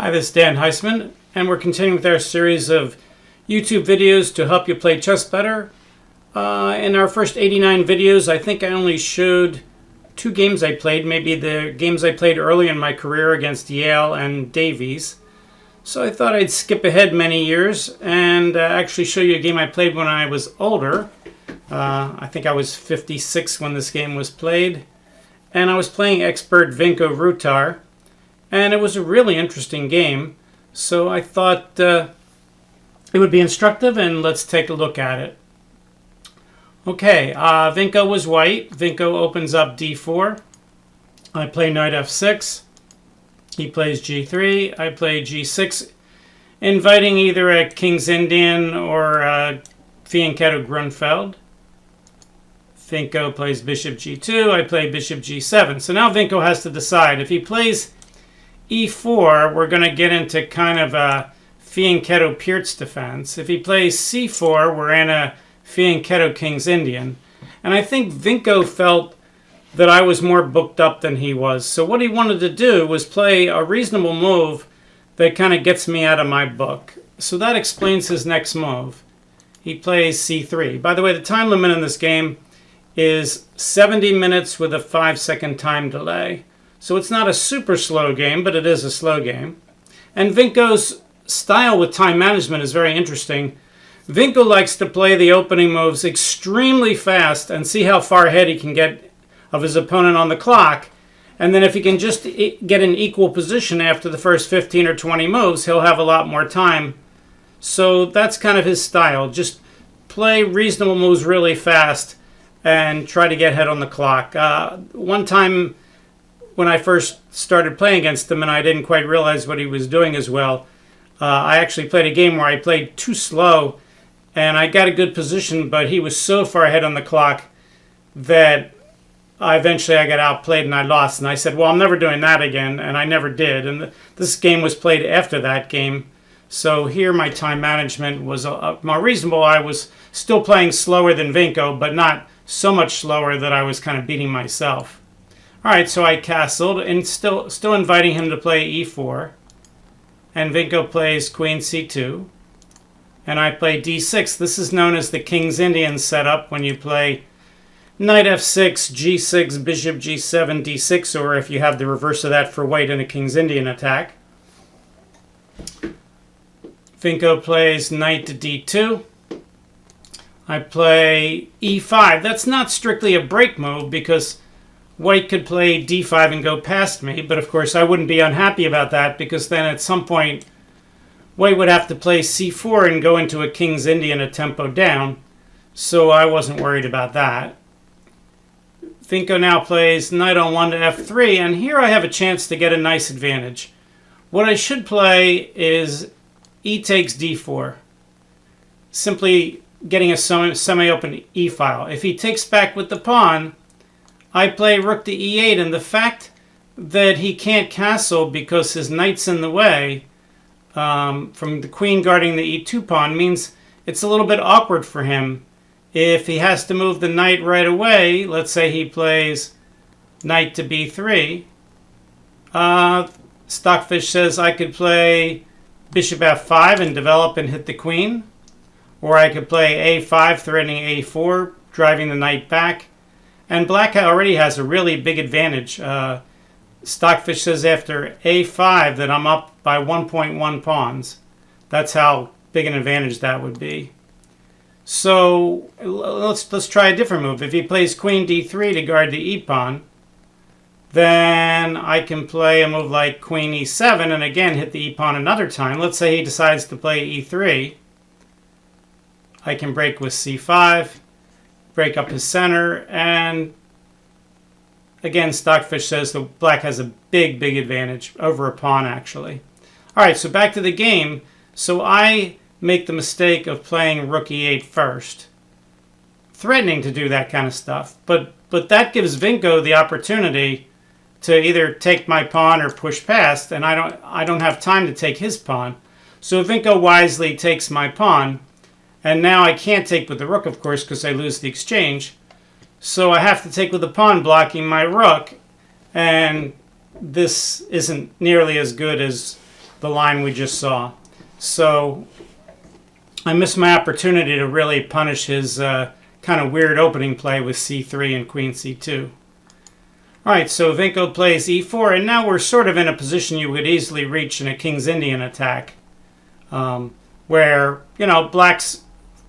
Hi, this is Dan Heisman, and we're continuing with our series of YouTube videos to help you play chess better. In our first 89 videos, I think I only showed 2 games I played, maybe the games I played early in my career against Yale and Davies. So I thought I'd skip ahead many years and actually show you a game I played when I was older. I think I was 56 when this game was played. And I was playing expert Vinko Rutar. And it was a really interesting game, so I thought it would be instructive, and let's take a look at it. Okay, Vinko was white. Vinko opens up d4. I play knight f6. He plays g3. I play g6, inviting either a King's Indian or a fianchetto Grunfeld. Vinko plays bishop g2. I play bishop g7. So now Vinko has to decide. If he plays e4, we're going to get into kind of a fianchetto-Pirtz defense. If he plays c4, we're in a fianchetto King's Indian. And I think Vinko felt that I was more booked up than he was. So what he wanted to do was play a reasonable move that kind of gets me out of my book. So that explains his next move. He plays c3. By the way, the time limit in this game is 70 minutes with a 5-second time delay. So it's not a super slow game, but it is a slow game. And Vinko's style with time management is very interesting. Vinko likes to play the opening moves extremely fast and see how far ahead he can get of his opponent on the clock. And then if he can just get an equal position after the first 15 or 20 moves, he'll have a lot more time. So that's kind of his style. Just play reasonable moves really fast and try to get ahead on the clock. One time when I first started playing against him and I didn't quite realize what he was doing as well, I actually played a game where I played too slow and I got a good position, but he was so far ahead on the clock that eventually I got outplayed and I lost. And I said, well, I'm never doing that again, and I never did. And this game was played after that game. So here my time management was more reasonable. I was still playing slower than Vinko, but not so much slower that I was kind of beating myself. All right, so I castled and still inviting him to play e4. And Vinko plays queen c2. And I play d6. This is known as the King's Indian setup when you play knight f6, g6, bishop g7, d6, or if you have the reverse of that for white in a King's Indian attack. Vinko plays knight to d2. I play e5. That's not strictly a break move because white could play d5 and go past me, but of course I wouldn't be unhappy about that because then at some point white would have to play c4 and go into a King's Indian a tempo down, so I wasn't worried about that. Vinko now plays knight on 1 to f3, and here I have a chance to get a nice advantage. What I should play is e takes d4, simply getting a semi-open e-file. If he takes back with the pawn, I play rook to e8, and the fact that he can't castle because his knight's in the way from the queen guarding the e2 pawn means it's a little bit awkward for him. If he has to move the knight right away, let's say he plays knight to b3, Stockfish says I could play bishop f5 and develop and hit the queen, or I could play a5 threatening a4, driving the knight back. And black already has a really big advantage. Stockfish says after a5 that I'm up by 1.1 pawns. That's how big an advantage that would be. So let's try a different move. If he plays queen d3 to guard the e-pawn, then I can play a move like queen e7 and again hit the e-pawn another time. Let's say he decides to play e3. I can break with c5. Break up his center, and again Stockfish says the black has a big advantage over a pawn actually. Alright, so back to the game. So I make the mistake of playing rook e8 first, threatening to do that kind of stuff, but that gives Vinko the opportunity to either take my pawn or push past, and I don't have time to take his pawn. So Vinko wisely takes my pawn. And now I can't take with the rook, of course, because I lose the exchange. So I have to take with the pawn blocking my rook. And this isn't nearly as good as the line we just saw. So I missed my opportunity to really punish his kind of weird opening play with c3 and queen c2. All right, so Vinko plays e4, and now we're sort of in a position you could easily reach in a King's Indian attack, where, you know, black's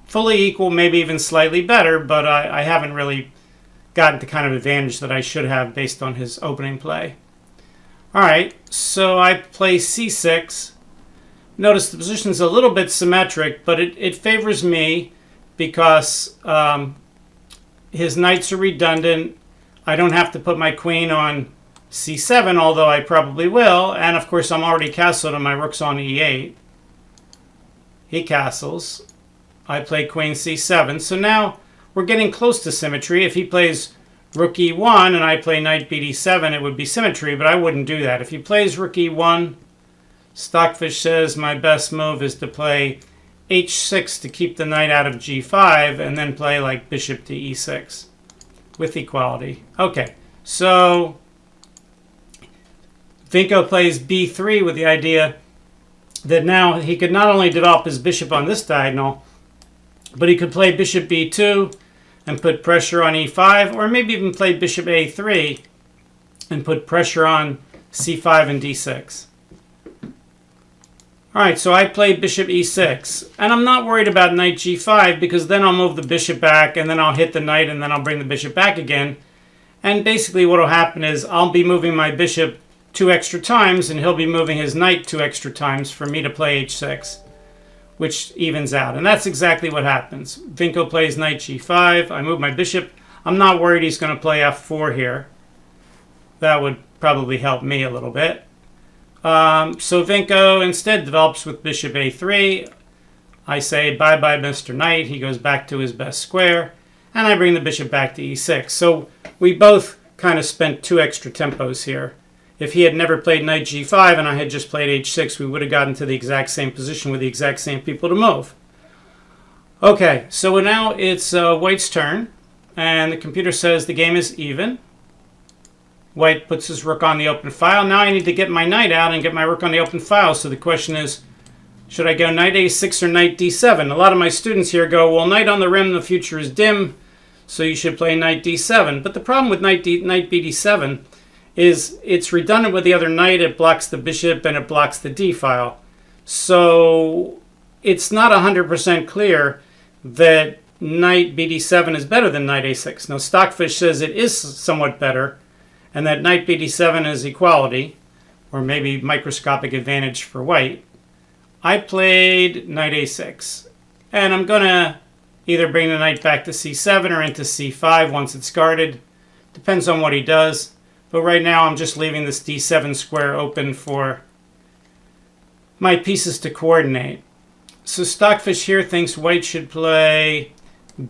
fully equal, maybe even slightly better, but I haven't really gotten the kind of advantage that I should have based on his opening play. All right, so I play c6. Notice the position's a little bit symmetric, but it favors me because his knights are redundant. I don't have to put my queen on c7, although I probably will. And of course, I'm already castled and my rook's on e8. He castles. I play queen c7. So now we're getting close to symmetry. If he plays rook e1 and I play knight bd7, it would be symmetry, but I wouldn't do that. If he plays rook e1, Stockfish says my best move is to play h6 to keep the knight out of g5 and then play like bishop to e6 with equality. Okay, so Vinko plays b3 with the idea that now he could not only develop his bishop on this diagonal, but he could play bishop b2 and put pressure on e5, or maybe even play bishop a3 and put pressure on c5 and d6. All right, so I play bishop e6, and I'm not worried about knight g5 because then I'll move the bishop back, and then I'll hit the knight, and then I'll bring the bishop back again. And basically what will happen is I'll be moving my bishop 2 extra times, and he'll be moving his knight 2 extra times for me to play h6, which evens out. And that's exactly what happens. Vinko plays knight g5. I move my bishop. I'm not worried he's going to play f4 here. That would probably help me a little bit. So Vinko instead develops with bishop a3. I say bye-bye Mr. Knight. He goes back to his best square. And I bring the bishop back to e6. So we both kind of spent 2 extra tempos here. If he had never played knight g5 and I had just played h6, we would have gotten to the exact same position with the exact same people to move. Okay, so now it's White's turn. And the computer says the game is even. White puts his rook on the open file. Now I need to get my knight out and get my rook on the open file. So the question is, should I go knight a6 or knight d7? A lot of my students here go, well, knight on the rim, the future is dim, so you should play knight d7. But the problem with knight bd7 is it's redundant with the other knight. It blocks the bishop and it blocks the d file. So it's not 100% clear that knight bd7 is better than knight a6. Now Stockfish says it is somewhat better, and that knight bd7 is equality, or maybe microscopic advantage for white. I played knight a6, and I'm going to either bring the knight back to c7 or into c5 once it's guarded. Depends on what he does. But right now I'm just leaving this d7 square open for my pieces to coordinate. So Stockfish here thinks white should play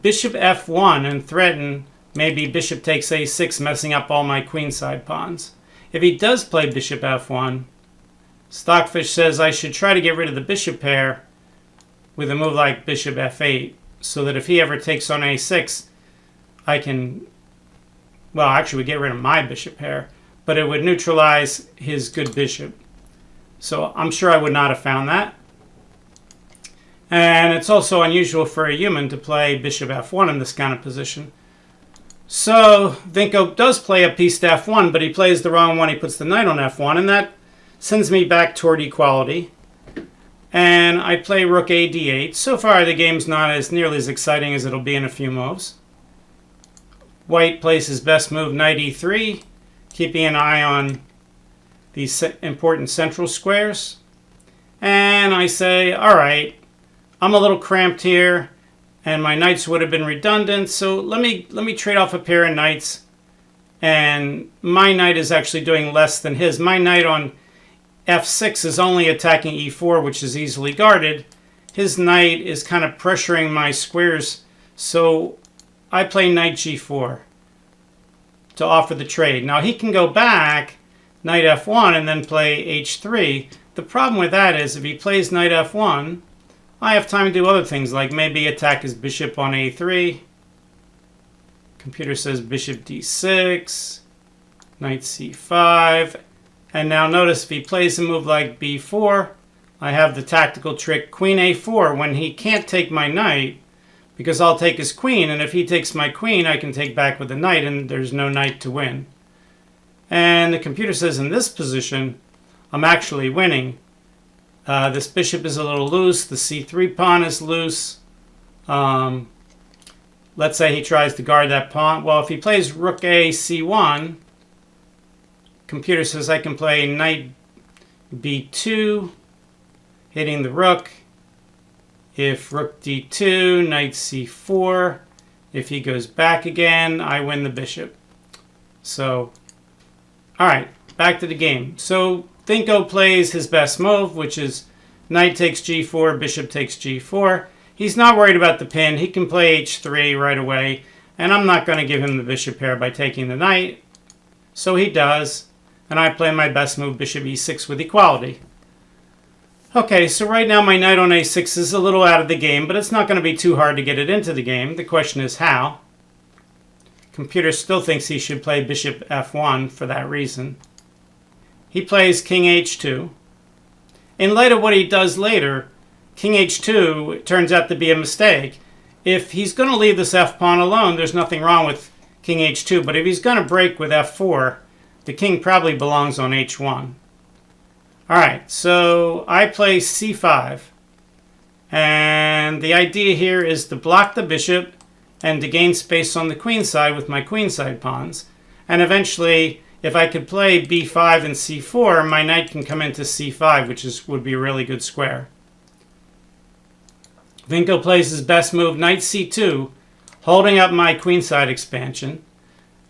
bishop f1 and threaten maybe bishop takes a6, messing up all my queenside pawns. If he does play bishop f1, Stockfish says I should try to get rid of the bishop pair with a move like bishop f8, so that if he ever takes on a6, I can, well, actually we get rid of my bishop pair, but it would neutralize his good bishop. So I'm sure I would not have found that. And it's also unusual for a human to play bishop f1 in this kind of position. So Vinko does play a piece to f1, but he plays the wrong one. He puts the knight on f1, and that sends me back toward equality. And I play rook a d8. So far, the game's not as nearly as exciting as it'll be in a few moves. White plays his best move, knight e3, keeping an eye on these important central squares. And I say, all right, I'm a little cramped here, and my knights would have been redundant, so let me trade off a pair of knights. And my knight is actually doing less than his. My knight on f6 is only attacking e4, which is easily guarded. His knight is kind of pressuring my squares, so I play knight g4 to offer the trade. Now he can go back, knight f1, and then play h3. The problem with that is if he plays knight f1, I have time to do other things, like maybe attack his bishop on a3. Computer says bishop d6, knight c5. And now notice if he plays a move like b4, I have the tactical trick queen a4 when he can't take my knight, because I'll take his queen, and if he takes my queen, I can take back with the knight, and there's no knight to win. And the computer says in this position, I'm actually winning. This bishop is a little loose. The c3 pawn is loose. Let's say he tries to guard that pawn. Well, if he plays rook a c1, computer says I can play knight b2, hitting the rook. If rook d2, knight c4. If he goes back again, I win the bishop. So, all right, back to the game. So Vinko plays his best move, which is knight takes g4, bishop takes g4. He's not worried about the pin. He can play h3 right away, and I'm not going to give him the bishop pair by taking the knight. So he does, and I play my best move, bishop e6 with equality. Okay, so right now my knight on a6 is a little out of the game, but it's not going to be too hard to get it into the game. The question is how. Computer still thinks he should play bishop f1 for that reason. He plays king h2. In light of what he does later, king h2 turns out to be a mistake. If he's going to leave this f-pawn alone, there's nothing wrong with king h2, but if he's going to break with f4, the king probably belongs on h1. Alright, so I play c5, and the idea here is to block the bishop and to gain space on the queen side with my queenside pawns, and eventually, if I could play b5 and c4, my knight can come into c5, which would be a really good square. Vinko plays his best move, knight c2, holding up my queenside expansion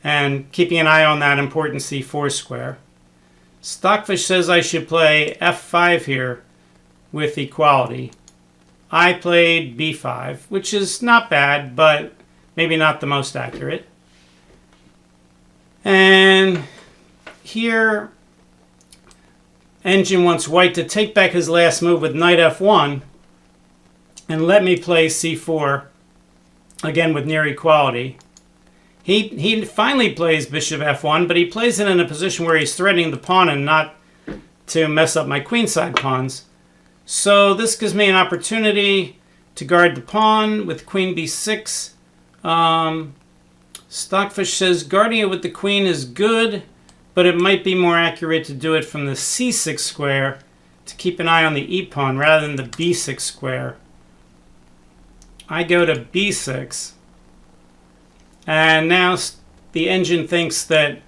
and keeping an eye on that important c4 square. Stockfish says I should play f5 here with equality. I played b5, which is not bad, but maybe not the most accurate. And here, Engine wants white to take back his last move with knight f1 and let me play c4, again with near equality. He finally plays bishop f1, but he plays it in a position where he's threatening the pawn and not to mess up my queenside pawns. So this gives me an opportunity to guard the pawn with queen b6. Stockfish says guarding it with the queen is good, but it might be more accurate to do it from the c6 square to keep an eye on the e pawn rather than the b6 square. I go to b6. And now the engine thinks that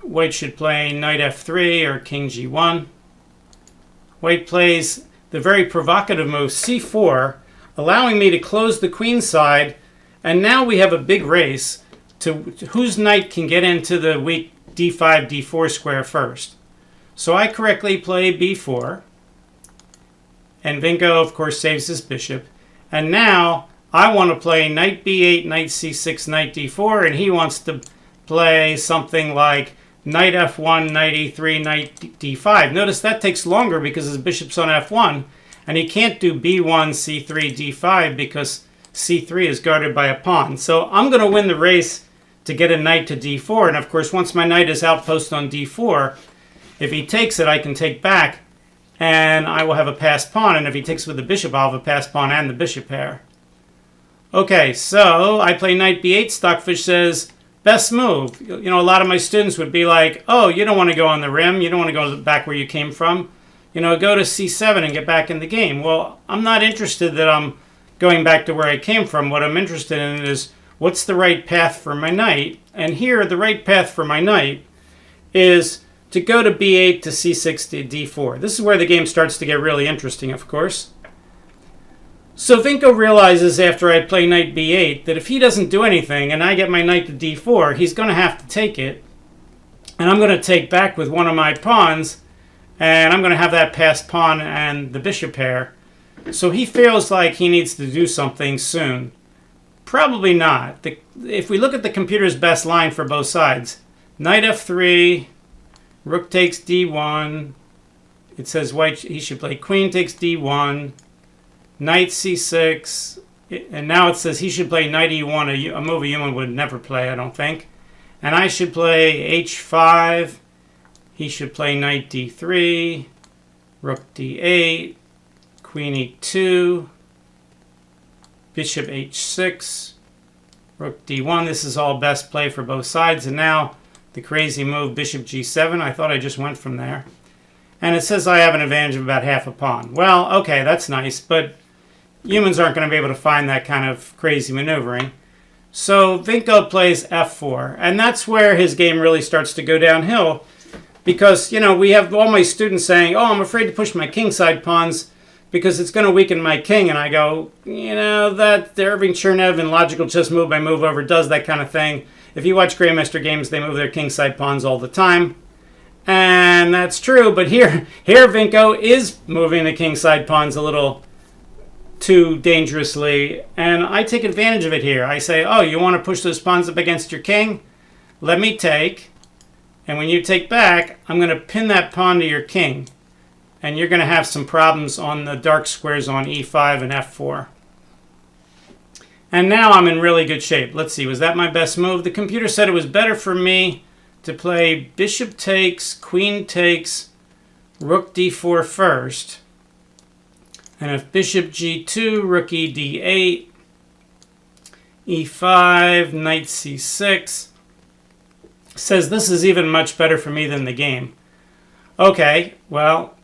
white should play knight f3 or king g1. White plays the very provocative move c4, allowing me to close the queen side, and now we have a big race to whose knight can get into the weak d5, d4 square first. So I correctly play b4, and Vinko, of course, saves his bishop. And now I want to play knight b8, knight c6, knight d4, and he wants to play something like knight f1, knight e3, knight d5. Notice that takes longer because his bishop's on f1, and he can't do b1, c3, d5 because c3 is guarded by a pawn. So I'm going to win the race to get a knight to d4, and of course once my knight is outpost on d4, if he takes it I can take back, and I will have a passed pawn, and if he takes with the bishop I'll have a passed pawn and the bishop pair. Okay, so I play knight b8. Stockfish says, best move. You know, a lot of my students would be like, oh, you don't want to go on the rim. You don't want to go back where you came from. You know, go to c7 and get back in the game. Well, I'm not interested that I'm going back to where I came from. What I'm interested in is what's the right path for my knight. And here, the right path for my knight is to go to b8 to c6 to d4. This is where the game starts to get really interesting, of course. So Vinko realizes after I play knight b8 that if he doesn't do anything and I get my knight to d4, he's going to have to take it. And I'm going to take back with one of my pawns, and I'm going to have that passed pawn and the bishop pair. So he feels like he needs to do something soon. Probably not. If we look at the computer's best line for both sides, knight f3, rook takes d1. It says white, he should play queen takes d1. Knight c6, and now it says he should play knight e1, a move a human would never play, I don't think. And I should play h5, he should play knight d3, rook d8, queen e2, bishop h6, rook d1. This is all best play for both sides. And now the crazy move, bishop g7. I thought I just went from there. And it says I have an advantage of about half a pawn. Well, okay, that's nice, but humans aren't going to be able to find that kind of crazy maneuvering. So Vinko plays f4, and that's where his game really starts to go downhill, because, you know, we have all my students saying, oh, I'm afraid to push my kingside pawns because it's going to weaken my king. And I go, you know, that Irving Chernev in Logical Chess Move by Move Over does that kind of thing. If you watch Grandmaster games, they move their kingside pawns all the time. And that's true, but here Vinko is moving the kingside pawns a little too dangerously, and I take advantage of it here. I say, oh, you want to push those pawns up against your king? Let me take, and when you take back, I'm going to pin that pawn to your king, and you're going to have some problems on the dark squares on e5 and f4. And now I'm in really good shape. Let's see, was that my best move? The computer said it was better for me to play bishop takes, queen takes, rook d4 first. And if bishop g2, rook e d8, e5, knight c6, says this is even much better for me than the game. Okay, well,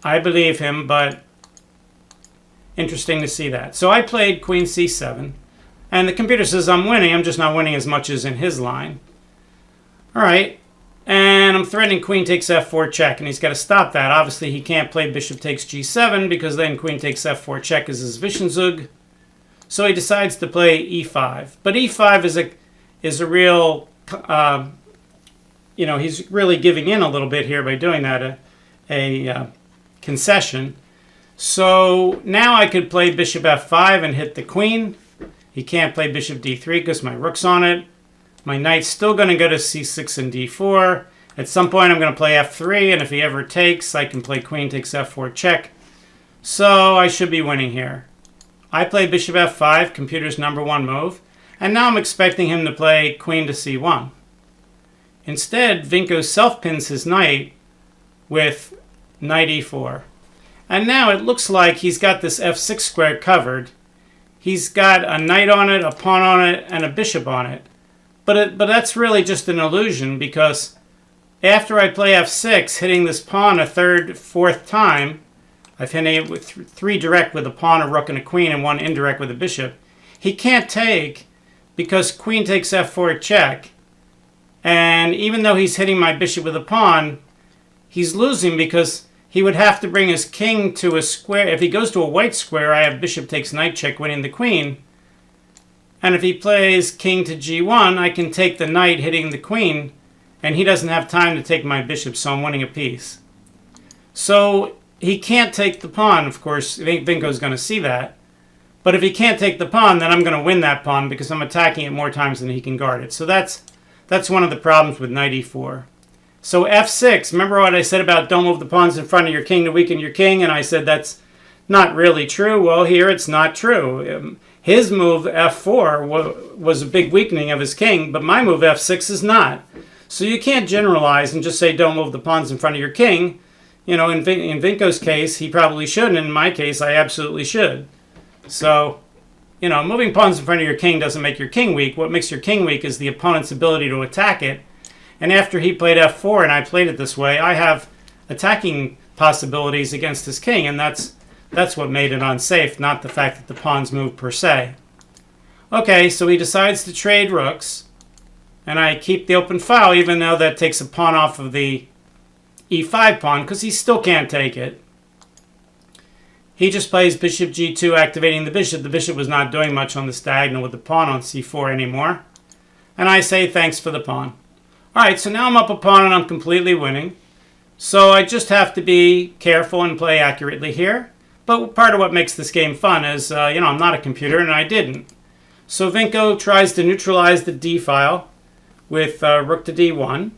I believe him, but interesting to see that. So I played queen c7, and the computer says I'm winning. I'm just not winning as much as in his line. All right, and I'm threatening queen takes f4 check, and he's got to stop that. Obviously, he can't play bishop takes g7 because then queen takes f4 check is his Zwischenzug. So he decides to play e5. But e5 is a real, you know, he's really giving in a little bit here by doing that, a concession. So now I could play bishop f5 and hit the queen. He can't play bishop d3 because my rook's on it. My knight's still going to go to c6 and d4. At some point, I'm going to play f3, and if he ever takes, I can play queen takes f4 check. So I should be winning here. I play bishop f5, computer's #1 move, and now I'm expecting him to play queen to c1. Instead, Vinko self-pins his knight with knight e4. And now it looks like he's got this f6 square covered. He's got a knight on it, a pawn on it, and a bishop on it. But that's really just an illusion, because after I play f6, hitting this pawn a third, fourth time, I've hit it with 3 direct with a pawn, a rook, and a queen, and 1 indirect with a bishop. He can't take because queen takes f4 check. And even though he's hitting my bishop with a pawn, he's losing because he would have to bring his king to a square. If he goes to a white square, I have bishop takes knight check, winning the queen. And if he plays king to g1, I can take the knight hitting the queen, and he doesn't have time to take my bishop, so I'm winning a piece. So he can't take the pawn, of course. Vinko's going to see that. But if he can't take the pawn, then I'm going to win that pawn because I'm attacking it more times than he can guard it. So that's one of the problems with knight e4. So f6, remember what I said about don't move the pawns in front of your king to weaken your king? And I said that's not really true. Well, here it's not true. His move, f4, was a big weakening of his king, but my move, f6, is not. So you can't generalize and just say don't move the pawns in front of your king. You know, in Vinko's case, he probably shouldn't. In my case, I absolutely should. So, you know, moving pawns in front of your king doesn't make your king weak. What makes your king weak is the opponent's ability to attack it. And after he played f4 and I played it this way, I have attacking possibilities against his king, and that's what made it unsafe, not the fact that the pawns moved per se. Okay, so he decides to trade rooks, and I keep the open file even though that takes a pawn off of the e5 pawn because he still can't take it. He just plays bishop g2, activating the bishop. The bishop was not doing much on this diagonal with the pawn on c4 anymore. And I say thanks for the pawn. All right, so now I'm up a pawn and I'm completely winning. So I just have to be careful and play accurately here. But part of what makes this game fun is, you know, I'm not a computer and I didn't. So Vinko tries to neutralize the d file with rook to d1.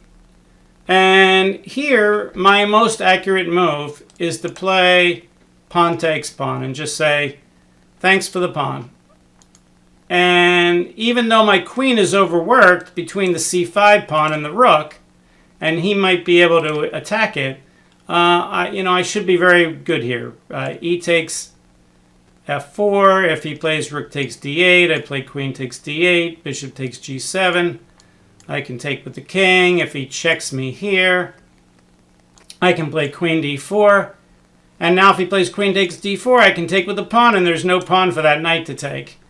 And here, my most accurate move is to play pawn takes pawn and just say, thanks for the pawn. And even though my queen is overworked between the c5 pawn and the rook, and he might be able to attack it, I should be very good here. E takes f4. If he plays rook takes d8, I play queen takes d8. Bishop takes g7. I can take with the king. If he checks me here, I can play queen d4. And now if he plays queen takes d4, I can take with the pawn, and there's no pawn for that knight to take.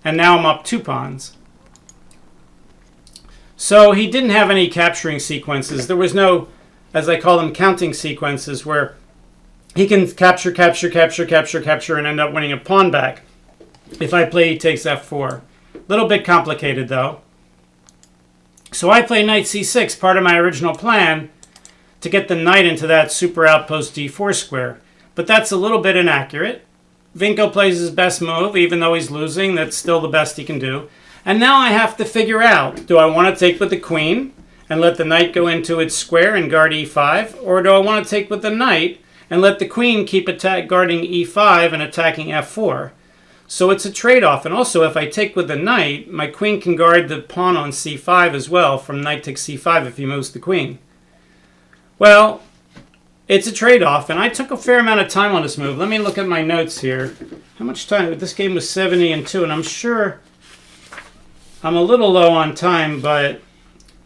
And now I'm up 2 pawns. So he didn't have any capturing sequences. There was no, as I call them, counting sequences where he can capture, and end up winning a pawn back. If I play e takes f4. Little bit complicated, though. So I play knight c6, part of my original plan, to get the knight into that super outpost d4 square. But that's a little bit inaccurate. Vinko plays his best move, even though he's losing. That's still the best he can do. And now I have to figure out, do I want to take with the queen and let the knight go into its square and guard e5? Or do I want to take with the knight and let the queen keep guarding e5 and attacking f4? So it's a trade-off. And also, if I take with the knight, my queen can guard the pawn on c5 as well from knight takes c5 if he moves the queen. Well, it's a trade-off, and I took a fair amount of time on this move. Let me look at my notes here. How much time? This game was 70-2, and I'm sure I'm a little low on time, but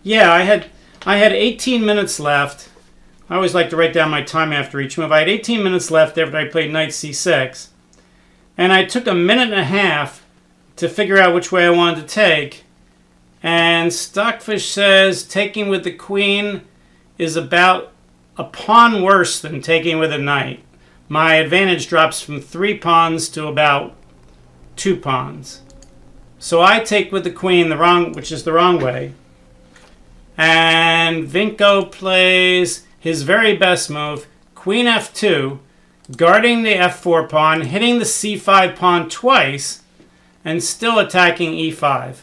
yeah, I had 18 minutes left. I always like to write down my time after each move. I had 18 minutes left after I played knight c6, and I took a minute and a half to figure out which way I wanted to take. And Stockfish says taking with the queen is about a pawn worse than taking with a knight. My advantage drops from 3 pawns to about 2 pawns. So I take with the queen, which is the wrong way. And Vinko plays his very best move, queen f2, guarding the f4 pawn, hitting the c5 pawn twice, and still attacking e5.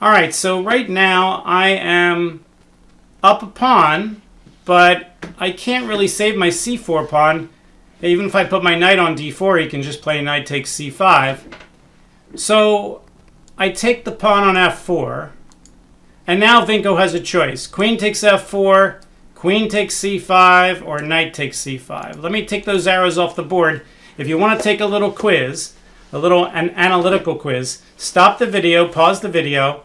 All right, so right now I am up a pawn, but I can't really save my c4 pawn. Even if I put my knight on d4, he can just play knight takes c5. So I take the pawn on f4, and now Vinko has a choice. Queen takes f4, queen takes c5, or knight takes c5. Let me take those arrows off the board. If you want to take a little quiz, an analytical quiz, stop the video, pause the video,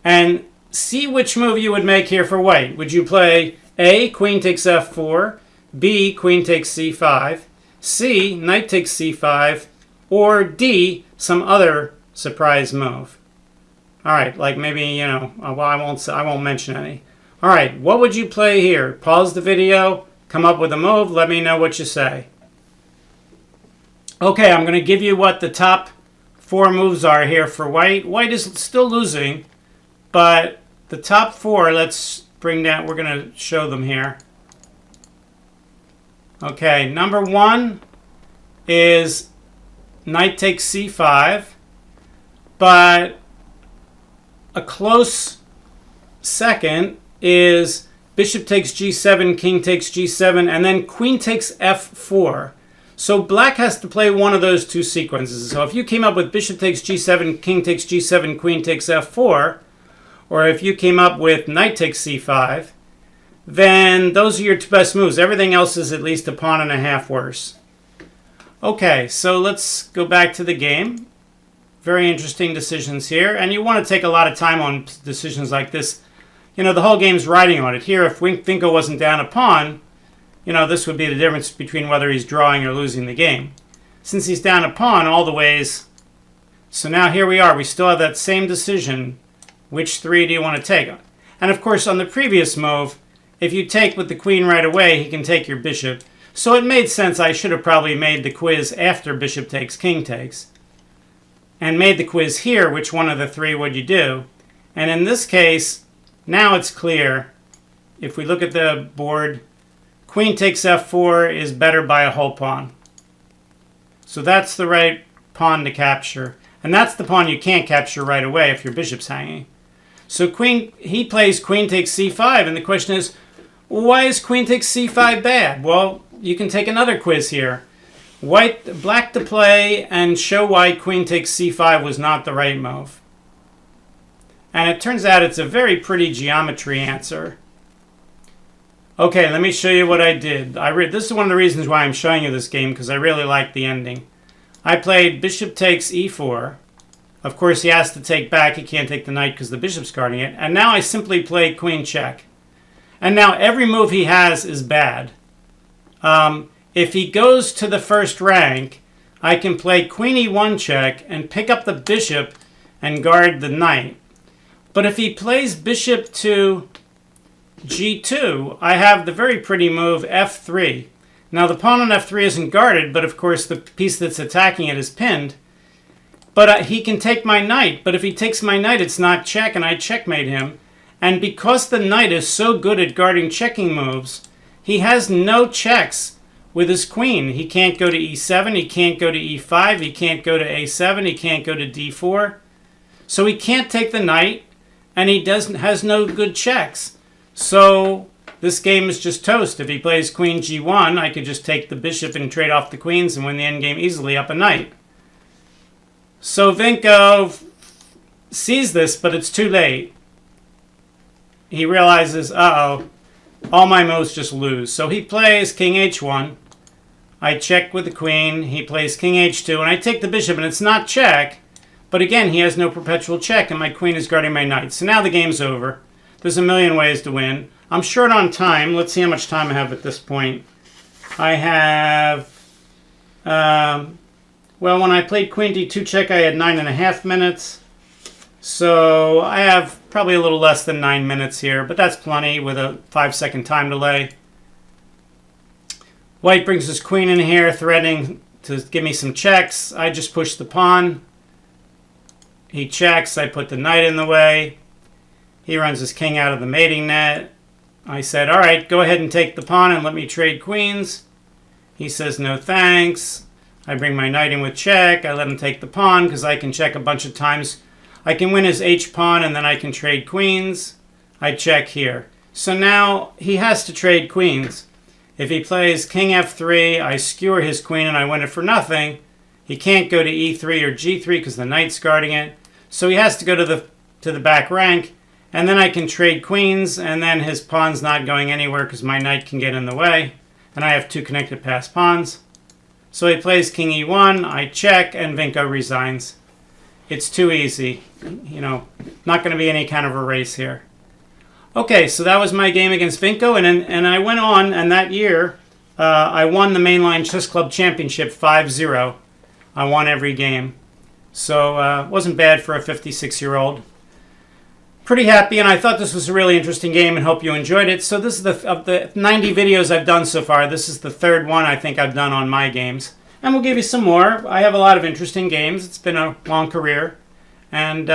and see which move you would make here for white. Would you play A, queen takes f4, B, queen takes c5, C, knight takes c5, or D, some other surprise move? All right, like maybe, well, I won't mention any. All right, what would you play here? Pause the video, come up with a move, let me know what you say. Okay, I'm going to give you what the top 4 moves are here for white. White is still losing, but the top 4, let's bring down, we're going to show them here. Okay, number 1 is knight takes c5, but a close second is bishop takes g7, king takes g7, and then queen takes f4. So black has to play one of those 2 sequences. So if you came up with bishop takes g7, king takes g7, queen takes f4, or if you came up with knight takes c5, then those are your 2 best moves. Everything else is at least a pawn and a half worse. Okay, so let's go back to the game. Very interesting decisions here. And you want to take a lot of time on decisions like this. The whole game's riding on it. Here, if Vinko wasn't down a pawn, this would be the difference between whether he's drawing or losing the game. Since he's down a pawn all the ways, so now here we are. We still have that same decision. Which 3 do you want to take? And of course, on the previous move, if you take with the queen right away, he can take your bishop. So it made sense. I should have probably made the quiz after bishop takes, king takes. And made the quiz here, which one of the 3 would you do? And in this case, now it's clear. If we look at the board, queen takes f4 is better by a whole pawn. So that's the right pawn to capture. And that's the pawn you can't capture right away if your bishop's hanging. So he plays queen takes c5, and the question is, why is queen takes c5 bad? Well, you can take another quiz here. Black to play and show why queen takes c5 was not the right move. And it turns out it's a very pretty geometry answer. Okay, let me show you what I did. This is one of the reasons why I'm showing you this game, because I really like the ending. I played bishop takes e4. Of course, he has to take back. He can't take the knight because the bishop's guarding it. And now I simply play queen check. And now every move he has is bad. If he goes to the first rank, I can play queen e1 check and pick up the bishop and guard the knight. But if he plays bishop to g2, I have the very pretty move f3. Now the pawn on f3 isn't guarded, but of course the piece that's attacking it is pinned. But he can take my knight, but if he takes my knight, it's not check, and I checkmate him. And because the knight is so good at guarding checking moves, he has no checks with his queen. He can't go to e7, he can't go to e5, he can't go to a7, he can't go to d4. So he can't take the knight, and he has no good checks. So this game is just toast. If he plays queen g1, I could just take the bishop and trade off the queens and win the endgame easily up a knight. So Vinko sees this, but it's too late. He realizes, uh-oh, all my moves just lose. So he plays king h1. I check with the queen. He plays king h2, and I take the bishop, and it's not check. But again, he has no perpetual check, and my queen is guarding my knight. So now the game's over. There's a million ways to win. I'm short on time. Let's see how much time I have at this point. I have, well, when I played queen d2 check, I had 9.5 minutes. So I have probably a little less than 9 minutes here, but that's plenty with a 5-second time delay. White brings his queen in here, threatening to give me some checks. I just push the pawn. He checks. I put the knight in the way. He runs his king out of the mating net. I said, all right, go ahead and take the pawn and let me trade queens. He says, no thanks. I bring my knight in with check. I let him take the pawn because I can check a bunch of times. I can win his h-pawn and then I can trade queens. I check here. So now he has to trade queens. If he plays king f3, I skewer his queen and I win it for nothing. He can't go to e3 or g3 because the knight's guarding it. So he has to go to the back rank. And then I can trade queens, and then his pawn's not going anywhere because my knight can get in the way. And I have two connected pass pawns. So he plays king e1, I check, and Vinko resigns. It's too easy. You know, not going to be any kind of a race here. Okay, so that was my game against Vinko, and I went on, and that year I won the Mainline Chess Club Championship 5-0. I won every game. So it wasn't bad for a 56-year-old. Pretty happy, and I thought this was a really interesting game and hope you enjoyed it. So this is of the 90 videos I've done so far, this is the third one I think I've done on my games. And we'll give you some more. I have a lot of interesting games. It's been a long career. And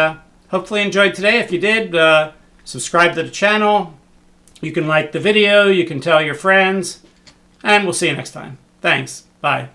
hopefully enjoyed today. If you did, subscribe to the channel. You can like the video. You can tell your friends. And we'll see you next time. Thanks. Bye.